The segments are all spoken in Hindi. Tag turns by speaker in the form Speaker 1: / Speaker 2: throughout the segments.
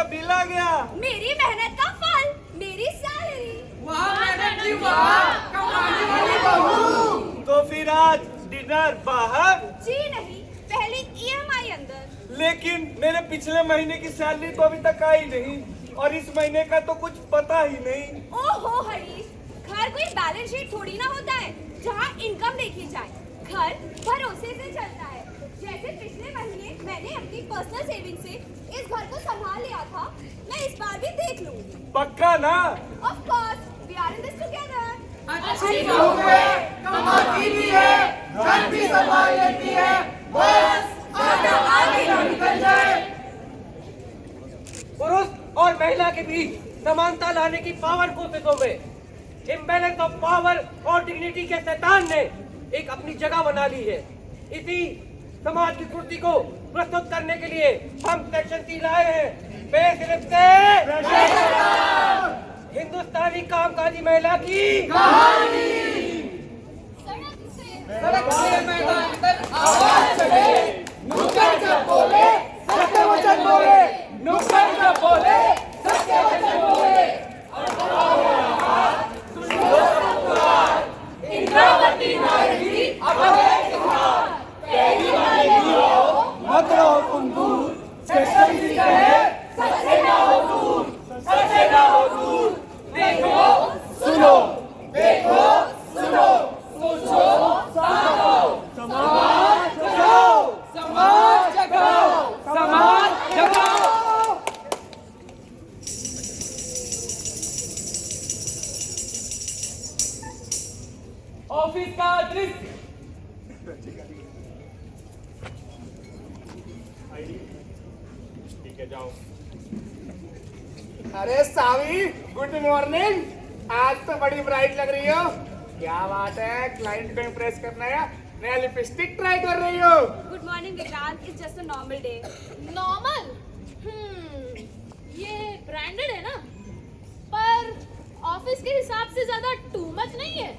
Speaker 1: का बिल आ गया।
Speaker 2: मेरी मेहनत का फल, मेरी सैलरी।
Speaker 3: वाह मैडम जी वाह, कमाने वाली बहू।
Speaker 1: तो फिर आज डिनर बाहर?
Speaker 2: जी नहीं, पहले EMI अंदर।
Speaker 1: लेकिन मेरे पिछले महीने की सैलरी तो अभी तक आई नहीं और इस महीने का तो कुछ पता ही नहीं।
Speaker 2: ओहो हरीश, घर कोई बैलेंस शीट थोड़ी ना होता है जहाँ इनकम देखी जाए। घर भरोसे से चलता है। जैसे पिछले महीने मैंने अपनी पर्सनल सेविंग से इस घर को संभाल लिया था, मैं इस बार भी देख लूंगी।
Speaker 1: पक्का ना?
Speaker 2: Of course, we are in this together.
Speaker 3: अच्छी बहू है, कमाती भी है, घर भी संभाल लेती है, बस आगे ना निकल जाए।
Speaker 4: पुरुष और महिला के बीच समानता लाने की पावर कोशिशों में इम्बैलेंस ऑफ पावर और डिग्निटी के शैतान ने एक अपनी जगह बना ली है। इसी समाज की कुर्सी को प्रस्तुत करने के लिए हम सेक्शन 3 आए हैं। पेश लिखते हिंदुस्तानी कामकाजी महिला की
Speaker 3: कहानी। सड़क से मैदान तक आवाज चले, नुक्कड़ जब बोले सत्य वचन बोले, नुक्कड़ जब बोले सत्य वचन बोले। इंद्रावती नारी अब है त्योहार, पहली वाली हो मत रहो तुम दूर, सेक्शन भी कहे सच्चे ना हो दूर, सच्चे ना हो दूर। देखो सुनो, देखो सुनो, सोचो समझो, समाज जगाओ, समाज जगाओ, समाज जगाओ। ऑफिस का दृश्य।
Speaker 1: ठीक है, जाओ।
Speaker 5: अरे सावी, गुड मॉर्निंग। आज तो बड़ी ब्राइट लग रही हो। क्या बात है, क्लाइंट को इम्प्रेस करना है? नया लिपस्टिक ट्राई कर रही हो?
Speaker 2: Good morning, Vikrant. It's just a normal day.
Speaker 6: Normal? ये ब्रांडेड है ना, पर ऑफिस के हिसाब से ज्यादा टू मच नहीं है?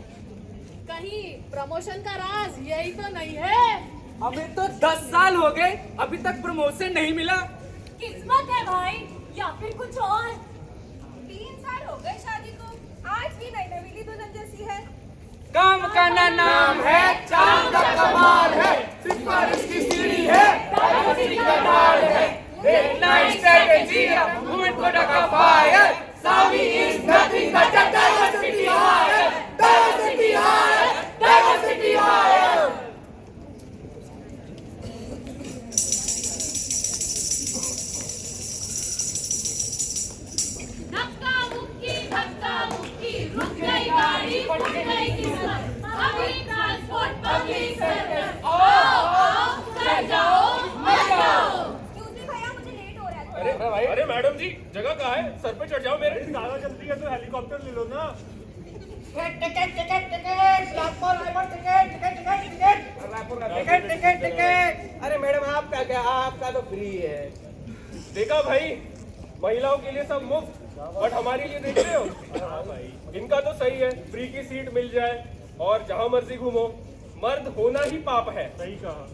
Speaker 6: कहीं प्रमोशन का राज यही तो नहीं है?
Speaker 3: हमें तो 10 साल हो गए, अभी तक प्रमोशन नहीं मिला।
Speaker 2: किस्मत है भाई, या फिर कुछ और। 3 साल हो गए शादी को, आज भी नई नवीली दुल्हन जैसी है।
Speaker 3: काम का नाम है, चांद का कमाल है, सिफारिश की सीढ़ी है, डायवर्सिटी का डाल है, late night strategy, women product of fire, Savi is nothing but a diversity hire, diversity hire, diversity hire.
Speaker 6: धक्का मुक्की, रुक गई गाड़ी, फट गई किस्मत, पब्लिक ट्रांसपोर्ट, पब्लिक सर्विस, आओ, चढ़ जाओ, मत जाओ।
Speaker 2: Excuse me भैया, मुझे लेट हो रहा है।
Speaker 1: अरे मैडम जी, जगह कहाँ है? सर पे चढ़ जाओ मेरे। ज्यादा जल्दी है तो हेलीकॉप्टर ले लो ना।
Speaker 5: Ticket ticket ticket, Raipur Raipur ticket ticket ticket ticket, Raipur ticket ticket ticket.
Speaker 4: अरे मैडम, आपका क्या, आपका तो फ्री है।
Speaker 1: देखा भाई, महिलाओं के लिए सब मुफ्त, बट हमारे लिए देख रहे हो? हाँ भाई, इनका तो सही है, फ्री की सीट मिल जाए और जहाँ मर्जी घूमो। मर्द होना ही पाप है। सही कहा।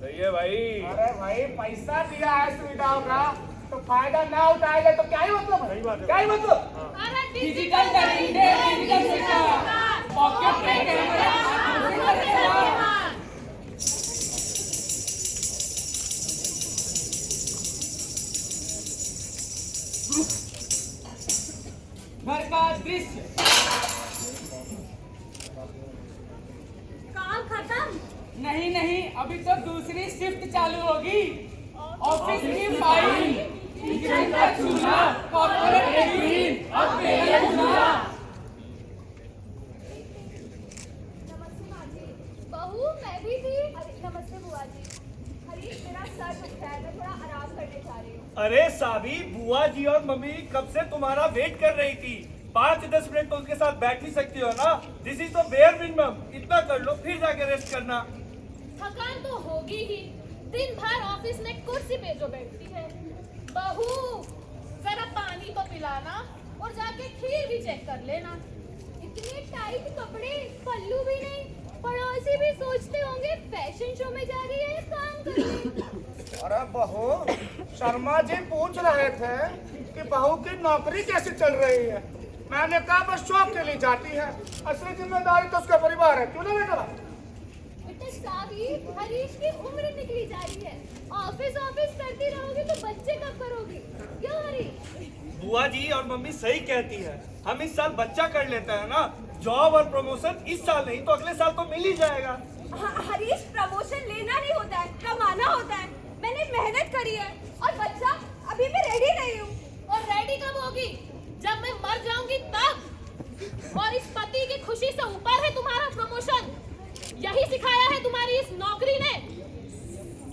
Speaker 1: सही है भाई।
Speaker 5: अरे भाई, पैसा दिया है सुविधाओं का, तो फायदा ना उठाएगा तो क्या ही मतलब?
Speaker 1: सही बात है।
Speaker 5: क्या ही मतलब?
Speaker 6: अरे
Speaker 3: डिजिटल करेंगे, डिजिटल सरकार, पॉकेट पे कैमरा, घर का दृश्य।
Speaker 6: काम खत्म?
Speaker 3: नहीं नहीं, अभी तो दूसरी शिफ्ट चालू होगी। ऑफिस की फाइल, किचन का चूल्हा, कॉर्पोरेट एडमिन, अब पेरेंट चूल्हा।
Speaker 2: बहू, मैं भी थी। अरे नमस्ते बुआ जी। हरीश, मेरा सर दुखता है, मैं थोड़ा आराम करने जा रही हूँ।
Speaker 1: अरे साबी, बुआ जी और मम्मी कब से तुम्हारा वेट कर रही थी। 5-10 मिनट तो उनके साथ बैठ ही सकती हो ना। दिस इज तो बेयर मिनिमम। इतना कर लो, फिर जाके रेस्ट करना।
Speaker 6: थकान तो होगी ही, दिन भर ऑफिस में कुर्सी पे जो बैठती है। बहू, जरा पानी तो पिलाना और जाके खीर भी चेक कर लेना।
Speaker 2: इतने टाइट कपड़े, पल्लू भी नहीं। पड़ोसी भी सोचते होंगे फैशन शो में जा रही है काम करने।
Speaker 5: अरे बहू, शर्मा जी पूछ रहे थे कि बहू की नौकरी कैसी चल रही है। मैंने कहा बस शौक के लिए जाती है, असली जिम्मेदारी तो उसका परिवार है। क्यों ना बेटा?
Speaker 6: बेटा साहिब, हरीश की उम्र निकली जा रही है। ऑफिस ऑफिस करती रहोगी तो बच्चे कब करोगी? क्यों हरीश?
Speaker 3: बुआ जी और मम्मी सही कहती है, हम इस साल बच्चा कर लेते हैं ना, जॉब और प्रमोशन इस साल नहीं तो अगले साल तो मिल ही जाएगा।
Speaker 2: हरीश, प्रमोशन लेना नहीं होता है, कमाना होता है। मैंने मेहनत करी है और बच्चा अभी मैं रेडी नहीं हूँ।
Speaker 6: और रेडी कब होगी? जब मैं मर जाऊंगी तब। और इस पति की खुशी से ऊपर है तुम्हारा प्रमोशन। यही सिखाया है तुम्हारी इस नौकरी ने।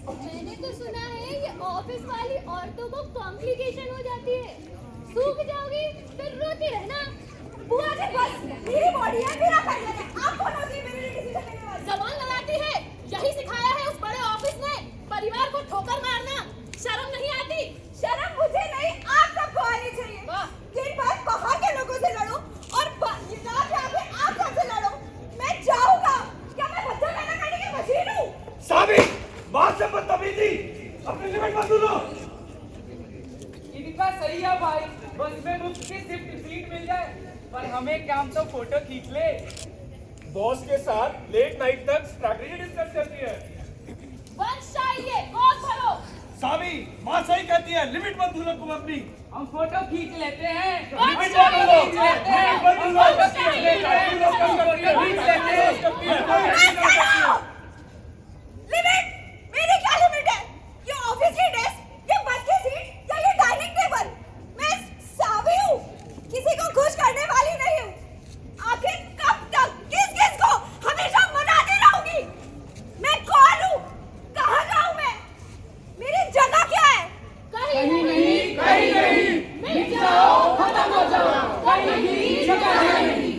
Speaker 6: मैंने तो सुना है ये ऑफिस वाली औरतों को कॉम्प्लिकेशन हो जाती है। सूख जाओगी फिर रोती रहना।
Speaker 2: बुआ जी बस, मेरी बॉडी है, मेरा करियर है, आप कौन होती है मेरे लिए किसी से कहने वाली?
Speaker 6: जबान लड़ाती है। यही सिखाया है उस बड़े ऑफिस ने। परिवार को ठोकर मारना। शर्म नहीं आती?
Speaker 2: शर्म मुझे नहीं, आप सबको आनी चाहिए। दिन भर बाहर के लोगों से लड़ो और रात आके आप सबसे लड़ो। मैं जाऊंगा। क्या मैं बच्चा पैदा करने की मशीन हूँ?
Speaker 3: साबी, बात से बदतमीजी, अपनी लिमिट मत भूलो।
Speaker 7: इनका सही है भाई, बस में मुफ्त की सिर्फ सीट मिल जाए, पर हमें क्या, हम तो फोटो खींच ले।
Speaker 1: बॉस के साथ लेट नाइट तक स्ट्रैटेजी डिस्कस करती है।
Speaker 6: वंश चाहिए, वोट भरो।
Speaker 3: साबी, बात सही कहती है, लिमिट मत भूलो तुम अपनी।
Speaker 7: हम फोटो खींच लेते हैं।
Speaker 6: वंश चाहिए,
Speaker 7: खींच लेते हैं।
Speaker 6: वंश चाहिए।
Speaker 2: लिमिट? मेरी क्या लिमिट है? ये ऑफिस की डेस्क, ये बस की सीट या ये डाइनिंग टेबल? मैं सावी हूँ, किसी को खुश करने वाली नहीं हूँ। आखिर कब तक किस को हमेशा मनाती रहूंगी? मैं कौन हूँ? कहाँ जाऊँ मैं? मेरी जगह क्या है?
Speaker 6: कहीं नहीं, मिट जाओ, खत्म हो जाओ, कहीं जगह नहीं।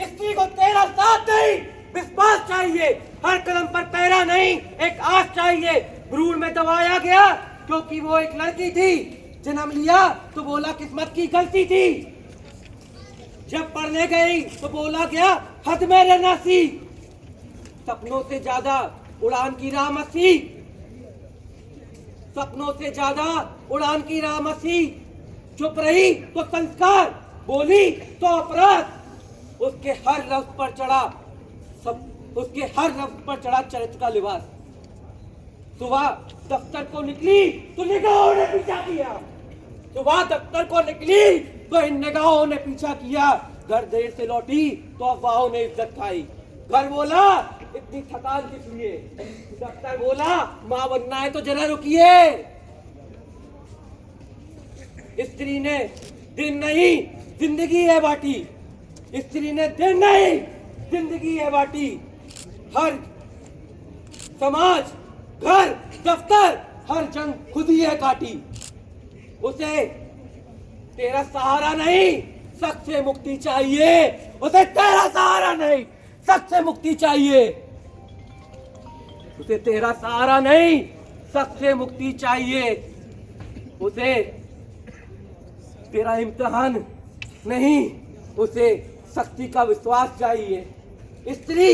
Speaker 4: स्त्री को तेरा साथ नहीं, विश्वास चाहिए। हर कदम पर पैरा नहीं, एक आस चाहिए। भ्रूण में दबाया गया क्योंकि वो एक लड़की थी। जन्म लिया तो बोला किस्मत की गलती थी। जब पढ़ने गई तो बोला गया हद में रहना सीख। सपनों से ज्यादा उड़ान की राह मत सीख। सपनों से ज्यादा उड़ान की राह मत सीख। चुप रही तो संस्कार, बोली तो अपराध। उसके हर लफ्ज पर चढ़ा चरित्र का लिबास। सुबह दफ्तर को निकली तो निगाहों ने पीछा किया। सुबह दफ्तर को निकली तो इन निगाहों ने पीछा किया। घर देर से लौटी तो अफवाहों ने इज्जत खाई। घर बोला इतनी थकान किस लिए? दफ्तर बोला मां बनना है तो जरा रुकिए। स्त्री ने दिन नहीं जिंदगी है बाटी। स्त्री ने दिन नहीं जिंदगी है बाटी। हर समाज, घर, दफ्तर, हर जंग खुद ही है काटी। उसे तेरा सहारा नहीं, शक से मुक्ति चाहिए। उसे तेरा सहारा नहीं, शक से मुक्ति चाहिए। उसे तेरा सहारा नहीं, शक से मुक्ति चाहिए। उसे तेरा इम्तिहान नहीं, उसे शक्ति का विश्वास चाहिए। स्त्री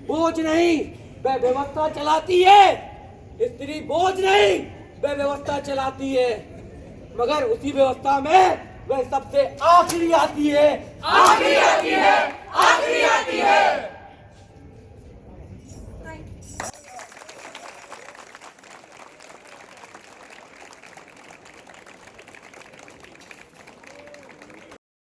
Speaker 4: बोझ नहीं, वह व्यवस्था चलाती है। स्त्री बोझ नहीं, वह व्यवस्था चलाती है। मगर उसी व्यवस्था में वह सबसे आखिरी आती है। आखिरी